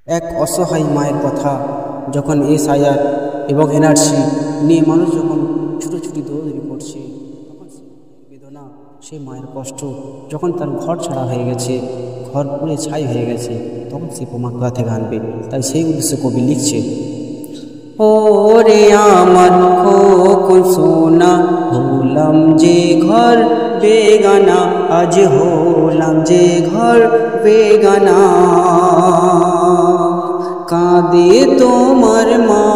এক অসহায় মায়ের কথা যখন এসআইআর এবং এনআরসি নিয়ে মানুষ যখন ছুটোছুটি দৌড়দৌড়ি করছে, তখন বেদনা, সেই মায়ের কষ্ট, যখন তার ঘর ছাড়া হয়ে গেছে, ঘর পুড়ে ছাই হয়ে গেছে, তখন সে প্রমাণ কোথা থেকে আনবে? তাই সেই উদ্দেশ্যে কবি লিখছে, ওরে আমার খোকন সোনা, হলাম যে ঘর বেগানা, আজ হলাম যে ঘর বেগানা। কাঁদে তোমার মা,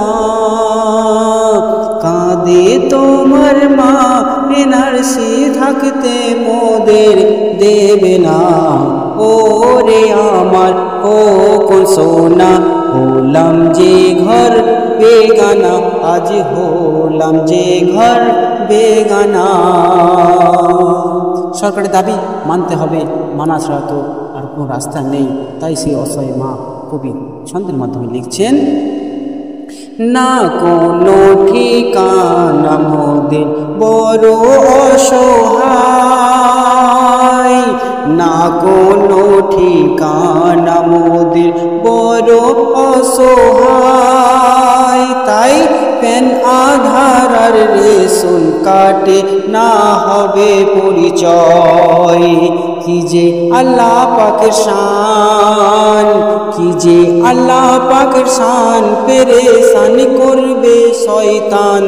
কাঁদে তোমার মা, এনআরসি থাকতে মোদের দেবে না। ওরে আমার খোকন সোনা, হলাম যে ঘর বেগানা, আজ হলাম যে ঘর বেগানা। সরকারের দাবি মানতে হবে, মানা ছাড়া তো আর কোনো রাস্তা নেই। তাই সেই অসহায় মা কবি ছন্দের মাধ্যমে লিখছেন, না কোনো ঠিকানা মোদের বড় অসহায়, না কোনো ঠিকানা মোদের বড় অসহায়। তাই প্যান আধার আর রেশন কার্ডে না হবে পরিচয়। কি যে আল্লাহ পাকের শান, কি যে আল্লাহ পাকের শান, পেরেশান করবে শয়তান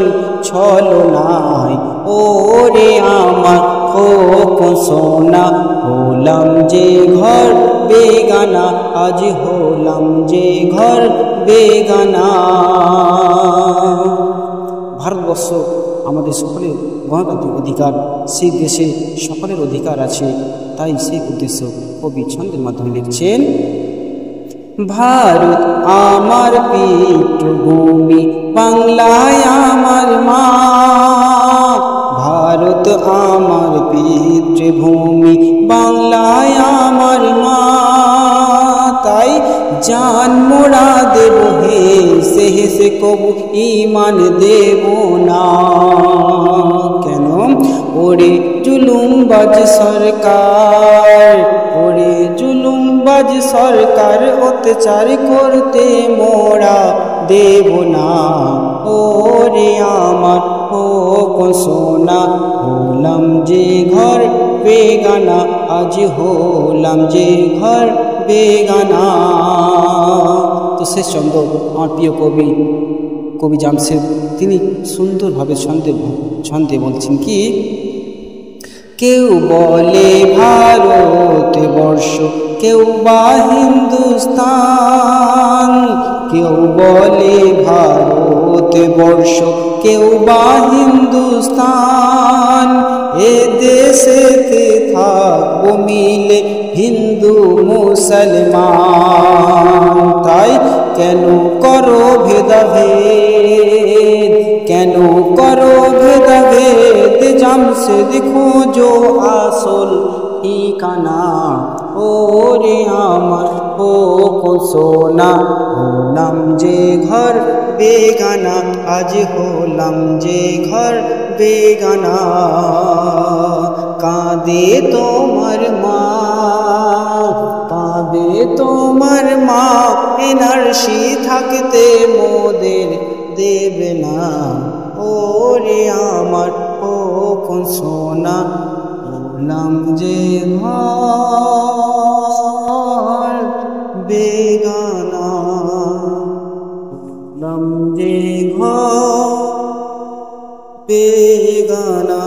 ছলনায়। ওরে আমার খোকন সোনা, হলাম যে ঘর বেগানা, আজ হলাম যে ঘর বেগানা। ভারতবর্ষ আমাদের সকলের গণতান্ত্রিক অধিকার, সেই দেশে সকলের অধিকার আছে। তাই সেই উদ্দেশ্য কবি ছন্দের মাধ্যমে লিখছেন, ভারত আমার পিতৃভূমি, বাংলায় আমার মা। ভারত আমার পিতৃভূমি, বাংলায় আমার মা। তাই জান মোরা দেব হেসে হেসে, কবু ইমান দেব না। কেন? ওরে জুলুমবাজ সরকার, ওরে জুলুমবাজ সরকার, অত্যাচার করতে মোরা দেব না। ওরে আমার খোকন সোনা, হলাম যে ঘর বেগানা, আজ হলাম যে ঘর বেগানা। তো শেষ ছন্দ আমার প্রিয় কবি কবি জামশেদ, তিনি সুন্দরভাবে ছন্দে বলছেন কি, কেউ বলে ভারতবর্ষ, কেউ বা হিন্দুস্তান। কেউ বলে ভারতবর্ষ, কেউ বা হিন্দুস্তান। এ দেশেতে থাকবো মিলে হিন্দু মুসলমান। তাই কেন করো ভেদাভেদ, কেন করো ভেদাভেদ, জামশেদ খোঁজো আসল ঠিকানা। ওরে আমার খোকন সোনা, হলাম যে ঘর বেগানা, আজ হলাম যে ঘর বেগানা। কাঁদে তোমার মা, কাঁদে তোমার মা, এনআরসি থাকতে মোদের দেবে না। ওরে আমার খোকন সোনা, হলাম যে ঘর বেগানা, হলাম যে ঘর বেগানা।